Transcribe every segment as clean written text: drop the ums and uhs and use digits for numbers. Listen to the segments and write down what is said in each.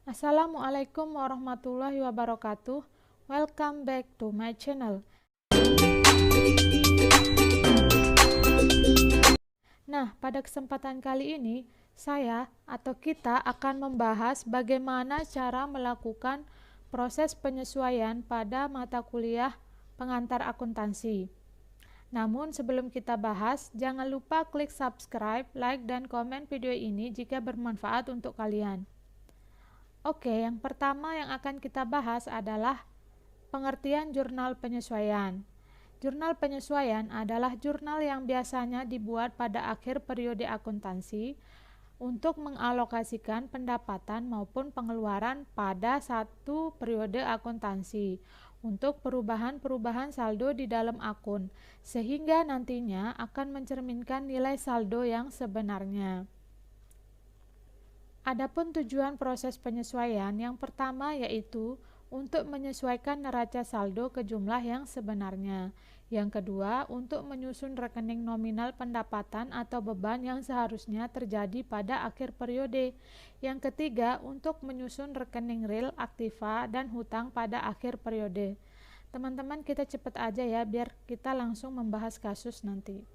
Assalamualaikum warahmatullahi wabarakatuh. Welcome back to my channel. Nah, pada kesempatan kali ini saya atau kita akan membahas bagaimana cara melakukan proses penyesuaian pada mata kuliah pengantar akuntansi. Namun sebelum kita bahas, jangan lupa klik subscribe, like, dan komen video ini jika bermanfaat untuk kalian. Oke, yang pertama yang akan kita bahas adalah pengertian jurnal penyesuaian. Jurnal penyesuaian adalah jurnal yang biasanya dibuat pada akhir periode akuntansi untuk mengalokasikan pendapatan maupun pengeluaran pada satu periode akuntansi untuk perubahan-perubahan saldo di dalam akun, sehingga nantinya akan mencerminkan nilai saldo yang sebenarnya. Adapun tujuan proses penyesuaian yang pertama yaitu untuk menyesuaikan neraca saldo ke jumlah yang sebenarnya. Yang kedua, untuk menyusun rekening nominal pendapatan atau beban yang seharusnya terjadi pada akhir periode. Yang ketiga, untuk menyusun rekening real, aktiva, dan hutang pada akhir periode. Teman-teman, kita cepat aja ya biar kita langsung membahas kasus nanti.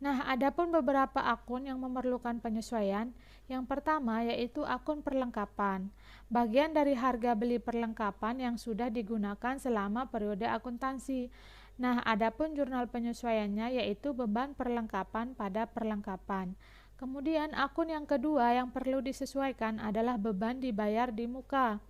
Nah, adapun beberapa akun yang memerlukan penyesuaian. Yang pertama yaitu akun perlengkapan. Bagian dari harga beli perlengkapan yang sudah digunakan selama periode akuntansi. Nah, adapun jurnal penyesuaiannya yaitu beban perlengkapan pada perlengkapan. Kemudian akun yang kedua yang perlu disesuaikan adalah beban dibayar di muka.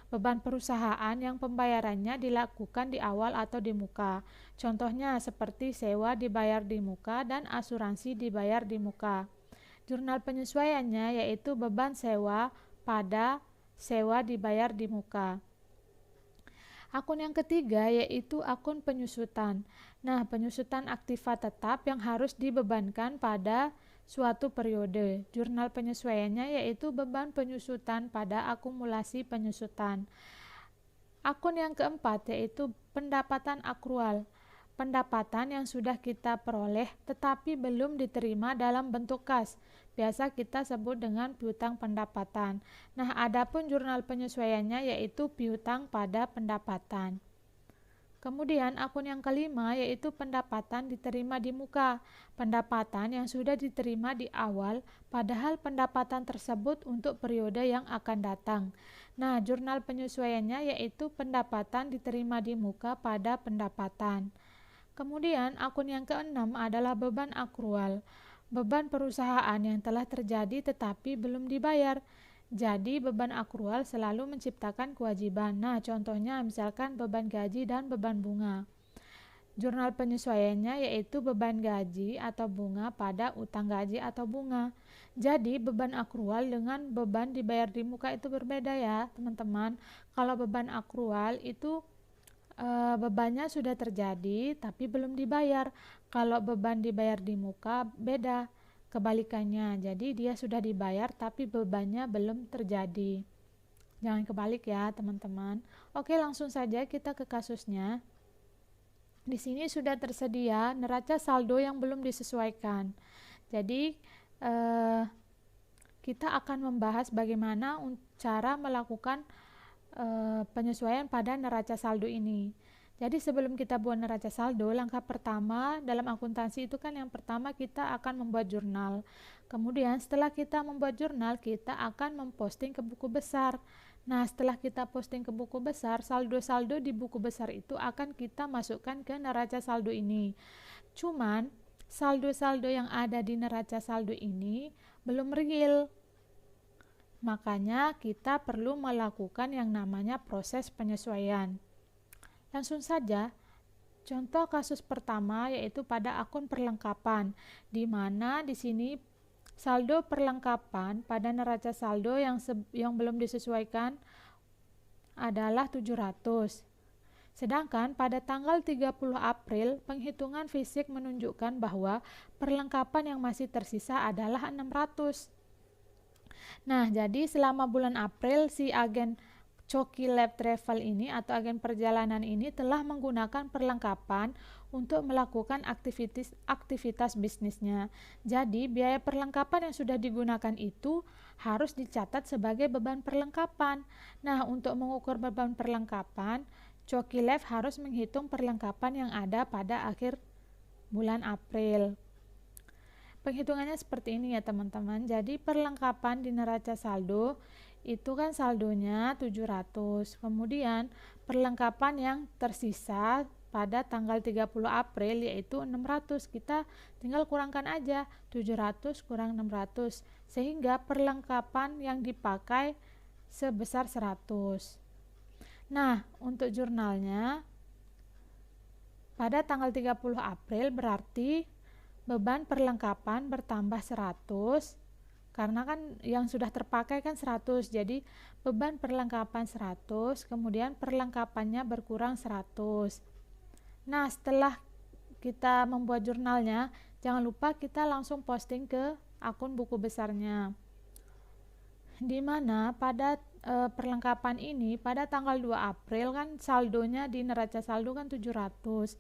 Beban perusahaan yang pembayarannya dilakukan di awal atau di muka. Contohnya seperti sewa dibayar di muka dan asuransi dibayar di muka. Jurnal penyesuaiannya yaitu beban sewa pada sewa dibayar di muka. Akun yang ketiga yaitu akun penyusutan. Nah, penyusutan aktiva tetap yang harus dibebankan pada suatu periode. Jurnal penyesuaiannya yaitu beban penyusutan pada akumulasi penyusutan. Akun yang keempat yaitu pendapatan akrual. Pendapatan yang sudah kita peroleh tetapi belum diterima dalam bentuk kas. Biasa kita sebut dengan piutang pendapatan. Nah, adapun jurnal penyesuaiannya yaitu piutang pada pendapatan. Kemudian akun yang kelima yaitu pendapatan diterima di muka. Pendapatan yang sudah diterima di awal padahal pendapatan tersebut untuk periode yang akan datang. Nah, jurnal penyesuaiannya yaitu pendapatan diterima di muka pada pendapatan. Kemudian akun yang keenam adalah beban akrual. Beban perusahaan yang telah terjadi tetapi belum dibayar. Jadi beban akrual selalu menciptakan kewajiban. Nah, contohnya misalkan beban gaji dan beban bunga. Jurnal penyesuaiannya yaitu beban gaji atau bunga pada utang gaji atau bunga. Jadi beban akrual dengan beban dibayar di muka itu berbeda ya, teman-teman. Kalau beban akrual itu bebannya sudah terjadi tapi belum dibayar. Kalau beban dibayar di muka beda. Kebalikannya, jadi dia sudah dibayar tapi bebannya belum terjadi. Jangan kebalik ya teman-teman. Oke, langsung saja kita ke kasusnya. Di sini sudah tersedia neraca saldo yang belum disesuaikan. Jadi kita akan membahas bagaimana cara melakukan penyesuaian pada neraca saldo ini. Jadi sebelum kita buat neraca saldo, langkah pertama dalam akuntansi itu kan yang pertama kita akan membuat jurnal. Kemudian setelah kita membuat jurnal, kita akan memposting ke buku besar. Nah, setelah kita posting ke buku besar, saldo-saldo di buku besar itu akan kita masukkan ke neraca saldo ini. Cuman, saldo-saldo yang ada di neraca saldo ini belum real. Makanya kita perlu melakukan yang namanya proses penyesuaian. Langsung saja, contoh kasus pertama yaitu pada akun perlengkapan, di mana di sini saldo perlengkapan pada neraca saldo yang belum disesuaikan adalah 700. Sedangkan pada tanggal 30 April, penghitungan fisik menunjukkan bahwa perlengkapan yang masih tersisa adalah 600. Nah, jadi selama bulan April si agen Choki Lab Travel ini atau agen perjalanan ini telah menggunakan perlengkapan untuk melakukan aktivitas bisnisnya. Jadi, biaya perlengkapan yang sudah digunakan itu harus dicatat sebagai beban perlengkapan. Nah, untuk mengukur beban perlengkapan, Choki Lab harus menghitung perlengkapan yang ada pada akhir bulan April. Penghitungannya seperti ini ya teman-teman. Jadi perlengkapan di neraca saldo itu kan saldonya 700. Kemudian perlengkapan yang tersisa pada tanggal 30 April yaitu 600. Kita tinggal kurangkan aja 700 kurang 600 sehingga perlengkapan yang dipakai sebesar 100. Nah, untuk jurnalnya pada tanggal 30 April berarti beban perlengkapan bertambah 100 karena kan yang sudah terpakai kan 100, jadi beban perlengkapan 100, kemudian perlengkapannya berkurang 100. Nah, setelah kita membuat jurnalnya, jangan lupa kita langsung posting ke akun buku besarnya. Di mana pada perlengkapan ini pada tanggal 2 April kan saldonya di neraca saldo kan 700.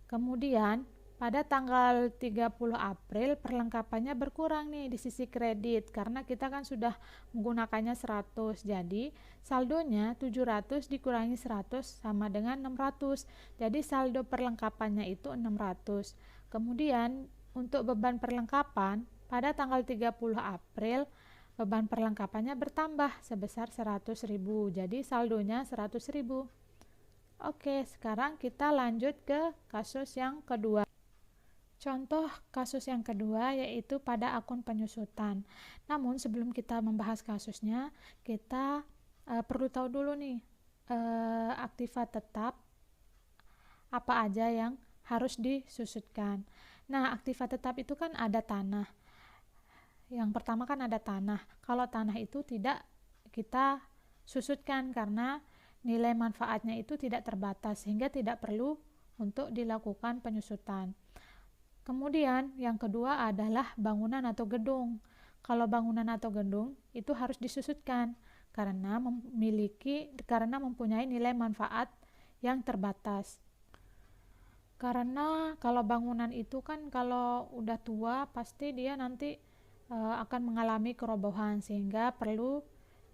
Kemudian pada tanggal 30 April perlengkapannya berkurang nih di sisi kredit karena kita kan sudah menggunakannya 100. Jadi saldonya 700 dikurangi 100 sama dengan 600. Jadi saldo perlengkapannya itu 600. Kemudian untuk beban perlengkapan pada tanggal 30 April beban perlengkapannya bertambah sebesar 100.000. Jadi saldonya 100.000. Oke, sekarang kita lanjut ke kasus yang kedua. Contoh kasus yang kedua yaitu pada akun penyusutan. Namun sebelum kita membahas kasusnya, kita perlu tahu dulu nih aktiva tetap apa aja yang harus disusutkan. Nah, aktiva tetap itu kan ada tanah. Yang pertama kan ada tanah. Kalau tanah itu tidak kita susutkan karena nilai manfaatnya itu tidak terbatas sehingga tidak perlu untuk dilakukan penyusutan. Kemudian yang kedua adalah bangunan atau gedung. Kalau bangunan atau gedung itu harus disusutkan karena mempunyai nilai manfaat yang terbatas. Karena kalau bangunan itu kan kalau udah tua pasti dia nanti akan mengalami kerobohan sehingga perlu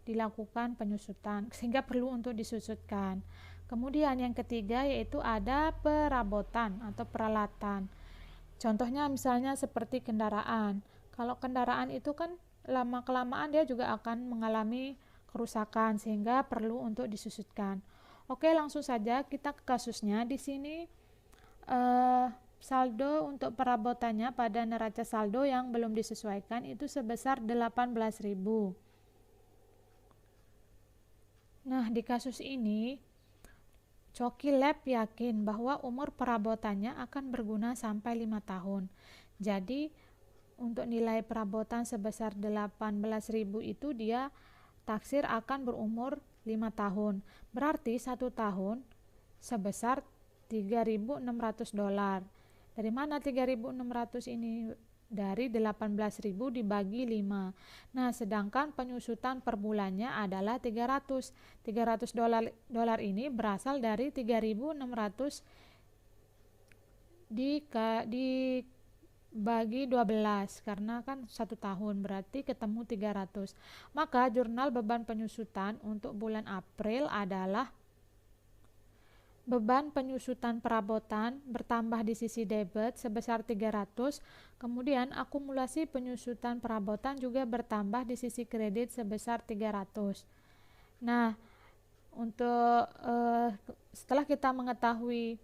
dilakukan penyusutan, sehingga perlu untuk disusutkan. Kemudian yang ketiga yaitu ada perabotan atau peralatan. Contohnya misalnya seperti kendaraan. Kalau kendaraan itu kan lama-kelamaan dia juga akan mengalami kerusakan sehingga perlu untuk disusutkan. Oke, langsung saja kita ke kasusnya. Di sini saldo untuk perabotannya pada neraca saldo yang belum disesuaikan itu sebesar 18.000. Nah, di kasus ini Choki Lab yakin bahwa umur perabotannya akan berguna sampai 5 tahun. Jadi, untuk nilai perabotan sebesar 18.000 itu dia taksir akan berumur 5 tahun. Berarti 1 tahun sebesar $3.600. Dari mana 3.600 ini? Dari 18.000 dibagi 5. Nah, sedangkan penyusutan per bulannya adalah 300. $300 ini berasal dari 3.600 dibagi 12 karena kan 1 tahun berarti ketemu 300. Maka jurnal beban penyusutan untuk bulan April adalah beban penyusutan perabotan bertambah di sisi debit sebesar 300, kemudian akumulasi penyusutan perabotan juga bertambah di sisi kredit sebesar 300. Nah, untuk setelah kita mengetahui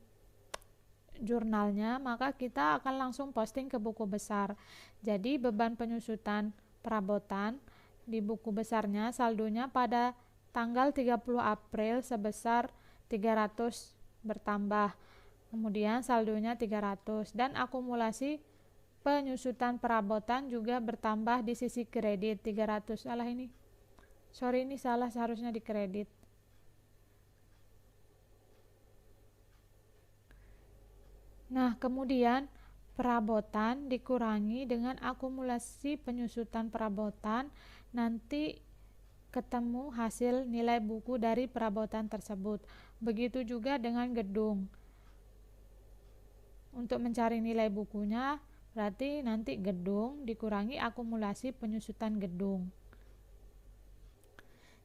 jurnalnya, maka kita akan langsung posting ke buku besar. Jadi beban penyusutan perabotan di buku besarnya saldonya pada tanggal 30 April sebesar 300 bertambah, kemudian saldonya 300 dan akumulasi penyusutan perabotan juga bertambah di sisi kredit 300. Ini salah, seharusnya di kredit. Nah, kemudian perabotan dikurangi dengan akumulasi penyusutan perabotan, nanti ketemu hasil nilai buku dari perabotan tersebut. Begitu juga dengan gedung. Untuk mencari nilai bukunya, berarti nanti gedung dikurangi akumulasi penyusutan gedung.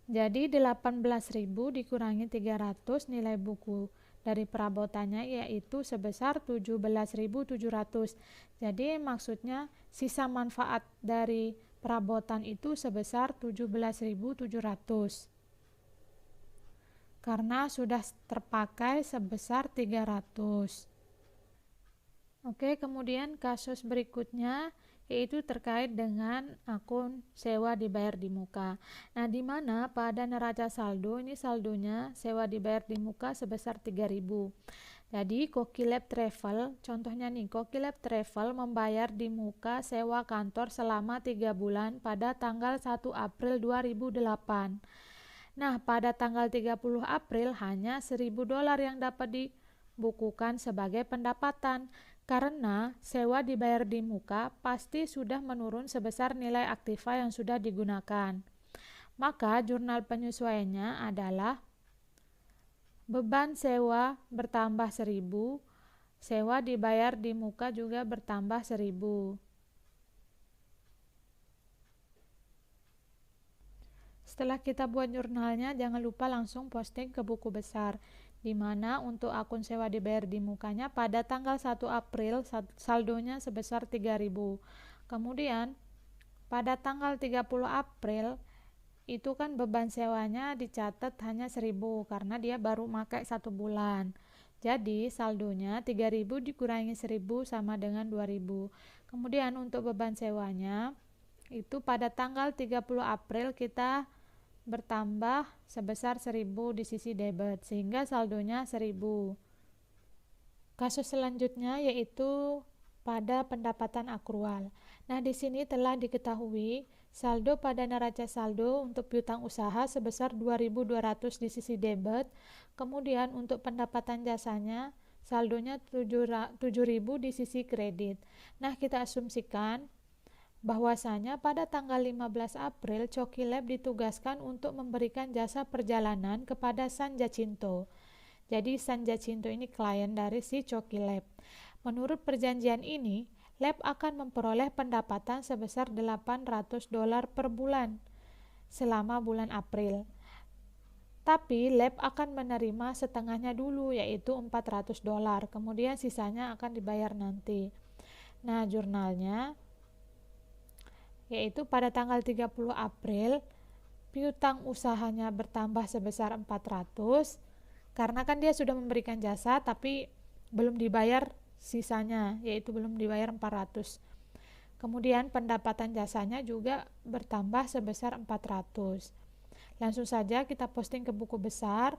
Jadi 18.000 dikurangi 300 nilai buku dari perabotannya yaitu sebesar 17.700. Jadi maksudnya sisa manfaat dari perabotan itu sebesar 17.700. Karena sudah terpakai sebesar 300. Oke, kemudian kasus berikutnya yaitu terkait dengan akun sewa dibayar di muka. Nah, di mana pada neraca saldo ini saldonya sewa dibayar di muka sebesar 3.000. Jadi Kokilab Travel, contohnya nih, Kokilab Travel membayar di muka sewa kantor selama 3 bulan pada tanggal 1 April 2008. Nah, pada tanggal 30 April hanya $1.000 yang dapat dibukukan sebagai pendapatan. Karena sewa dibayar di muka pasti sudah menurun sebesar nilai aktiva yang sudah digunakan. Maka jurnal penyesuaiannya adalah beban sewa bertambah 1.000, sewa dibayar di muka juga bertambah 1.000. Setelah kita buat jurnalnya, jangan lupa langsung posting ke buku besar, di mana untuk akun sewa dibayar di mukanya pada tanggal 1 April saldonya sebesar 3.000. Kemudian pada tanggal 30 April itu kan beban sewanya dicatat hanya 1.000 karena dia baru pakai 1 bulan. Jadi saldonya 3.000 dikurangi 1.000 sama dengan 2.000. Kemudian untuk beban sewanya itu pada tanggal 30 April kita bertambah sebesar 1.000 di sisi debit sehingga saldonya 1.000. Kasus selanjutnya yaitu pada pendapatan akrual. Nah, di sini telah diketahui saldo pada neraca saldo untuk piutang usaha sebesar 2.200 di sisi debit. Kemudian untuk pendapatan jasanya saldonya 7.000 di sisi kredit. Nah, kita asumsikan bahwasanya pada tanggal 15 April Kokilab ditugaskan untuk memberikan jasa perjalanan kepada San Jacinto. Jadi San Jacinto ini klien dari si Kokilab. Menurut perjanjian ini, Lab akan memperoleh pendapatan sebesar $800 per bulan selama bulan April. Tapi Lab akan menerima setengahnya dulu yaitu $400, kemudian sisanya akan dibayar nanti. Nah, jurnalnya yaitu pada tanggal 30 April piutang usahanya bertambah sebesar 400 karena kan dia sudah memberikan jasa tapi belum dibayar sisanya yaitu belum dibayar 400. Kemudian pendapatan jasanya juga bertambah sebesar 400. Langsung saja kita posting ke buku besar.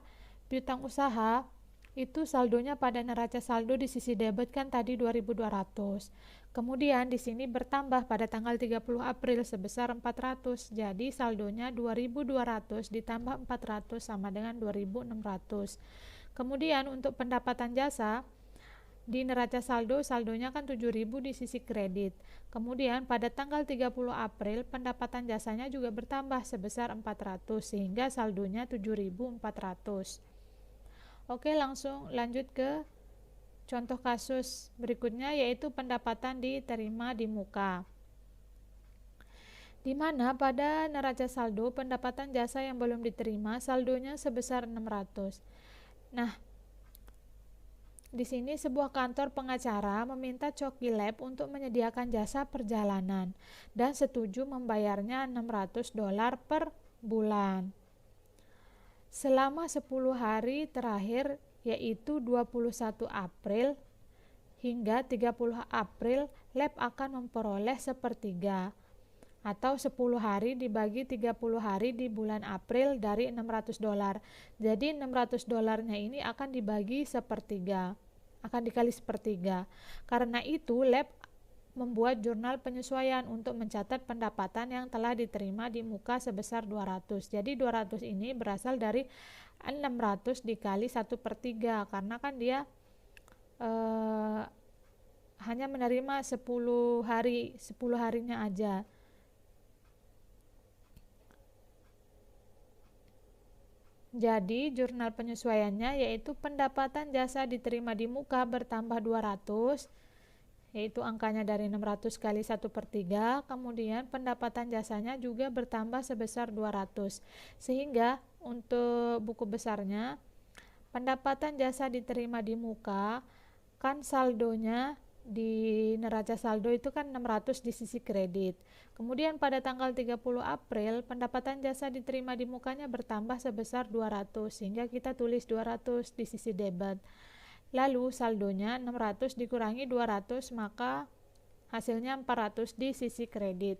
Piutang usaha itu saldonya pada neraca saldo di sisi debit kan tadi 2.200. Kemudian di sini bertambah pada tanggal 30 April sebesar 400. Jadi saldonya 2.200 ditambah 400 sama dengan 2.600. Kemudian untuk pendapatan jasa di neraca saldo saldonya kan 7.000 di sisi kredit. Kemudian pada tanggal 30 April pendapatan jasanya juga bertambah sebesar 400 sehingga saldonya 7.400. Oke, langsung lanjut ke contoh kasus berikutnya yaitu pendapatan diterima di muka. Di mana pada neraca saldo pendapatan jasa yang belum diterima saldonya sebesar 600. Nah, di sini sebuah kantor pengacara meminta Kokilab untuk menyediakan jasa perjalanan dan setuju membayarnya $600 per bulan. Selama 10 hari terakhir yaitu 21 April hingga 30 April, Lab akan memperoleh sepertiga atau 10 hari dibagi 30 hari di bulan April dari $600. Jadi $600-nya ini akan dibagi sepertiga, akan dikali sepertiga. Karena itu Lab membuat jurnal penyesuaian untuk mencatat pendapatan yang telah diterima di muka sebesar 200. Jadi 200 ini berasal dari 600 dikali 1/3 karena kan dia hanya menerima 10 hari, 10 harinya aja. Jadi jurnal penyesuaiannya yaitu pendapatan jasa diterima di muka bertambah 200, yaitu angkanya dari 600 kali 1/3, kemudian pendapatan jasanya juga bertambah sebesar 200. Sehingga untuk buku besarnya, pendapatan jasa diterima di muka kan saldonya di neraca saldo itu kan 600 di sisi kredit. Kemudian pada tanggal 30 April pendapatan jasa diterima di mukanya bertambah sebesar 200, sehingga kita tulis 200 di sisi debit. Lalu saldonya 600 dikurangi 200, maka hasilnya 400 di sisi kredit.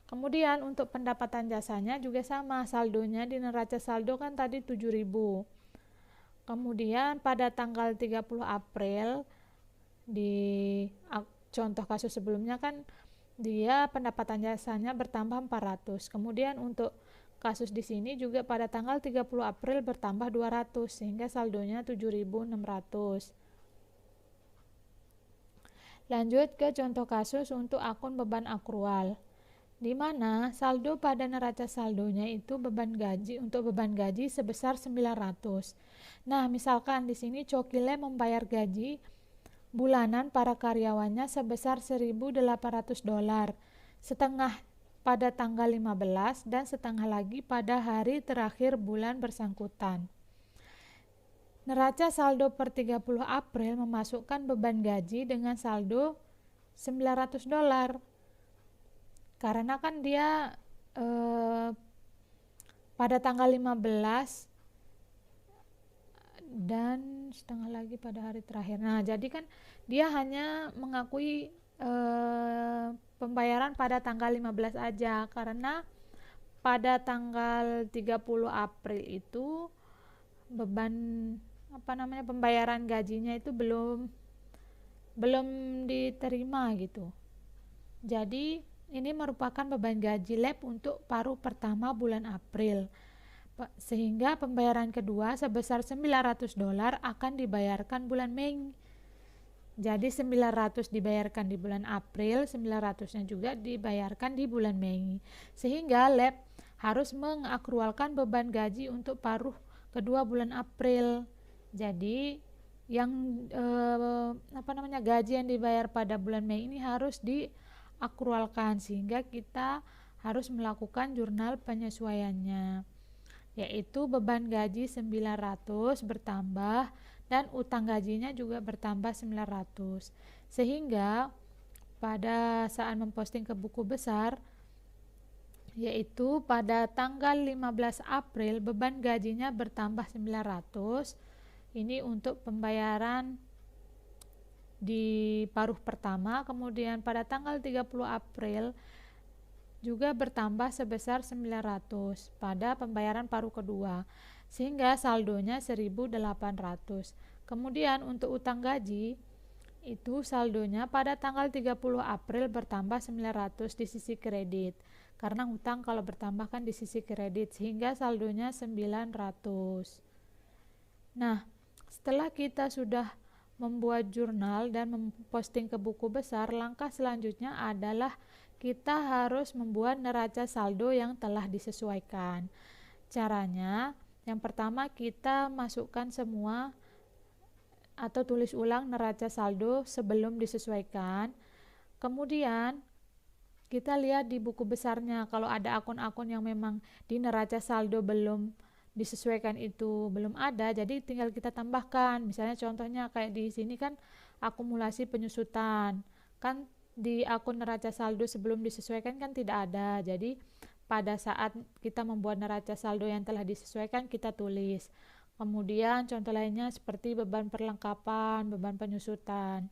Kemudian untuk pendapatan jasanya juga sama, saldonya di neraca saldo kan tadi 7.000. Kemudian pada tanggal 30 April di contoh kasus sebelumnya kan dia pendapatan jasanya bertambah 400. Kemudian untuk kasus di sini juga pada tanggal 30 April bertambah 200, sehingga saldonya 7.600. Lanjut ke contoh kasus untuk akun beban akrual, di mana saldo pada neraca saldonya itu beban gaji untuk beban gaji sebesar 900. Nah, misalkan di sini Cokile membayar gaji bulanan para karyawannya sebesar $1.800, setengah pada tanggal 15 dan setengah lagi pada hari terakhir bulan bersangkutan. Neraca saldo per 30 April memasukkan beban gaji dengan saldo $900. Karena kan dia pada tanggal 15 dan setengah lagi pada hari terakhir. Nah, jadi kan dia hanya mengakui pembayaran pada tanggal 15 aja, karena pada tanggal 30 April itu beban pembayaran gajinya itu belum diterima gitu. Jadi ini merupakan beban gaji lab untuk paruh pertama bulan April, sehingga pembayaran kedua sebesar $900 akan dibayarkan bulan Mei. Jadi 900 dibayarkan di bulan April, 900-nya juga dibayarkan di bulan Mei. Sehingga lab harus mengakrualkan beban gaji untuk paruh kedua bulan April. Jadi yang gaji yang dibayar pada bulan Mei ini harus diakrualkan, sehingga kita harus melakukan jurnal penyesuaiannya, yaitu beban gaji 900 bertambah dan utang gajinya juga bertambah 900, sehingga pada saat memposting ke buku besar, yaitu pada tanggal 15 April beban gajinya bertambah 900. Ini untuk pembayaran di paruh pertama. Kemudian pada tanggal 30 April juga bertambah sebesar 900 pada pembayaran paruh kedua, sehingga saldonya 1.800. Kemudian untuk utang gaji itu saldonya pada tanggal 30 April bertambah 900 di sisi kredit, karena utang kalau bertambah kan di sisi kredit, sehingga saldonya 900. Nah, setelah kita sudah membuat jurnal dan memposting ke buku besar, langkah selanjutnya adalah kita harus membuat neraca saldo yang telah disesuaikan. Caranya, yang pertama kita masukkan semua atau tulis ulang neraca saldo sebelum disesuaikan. Kemudian kita lihat di buku besarnya, kalau ada akun-akun yang memang di neraca saldo belum disesuaikan itu belum ada, jadi tinggal kita tambahkan. Misalnya contohnya kayak di sini kan akumulasi penyusutan, kan di akun neraca saldo sebelum disesuaikan kan tidak ada. Jadi pada saat kita membuat neraca saldo yang telah disesuaikan kita tulis. Kemudian contoh lainnya seperti beban perlengkapan, beban penyusutan.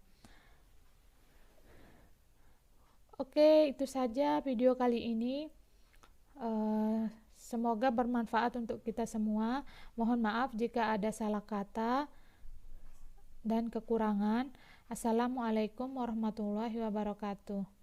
Oke, itu saja video kali ini. Semoga bermanfaat untuk kita semua. Mohon maaf jika ada salah kata dan kekurangan. Assalamualaikum warahmatullahi wabarakatuh.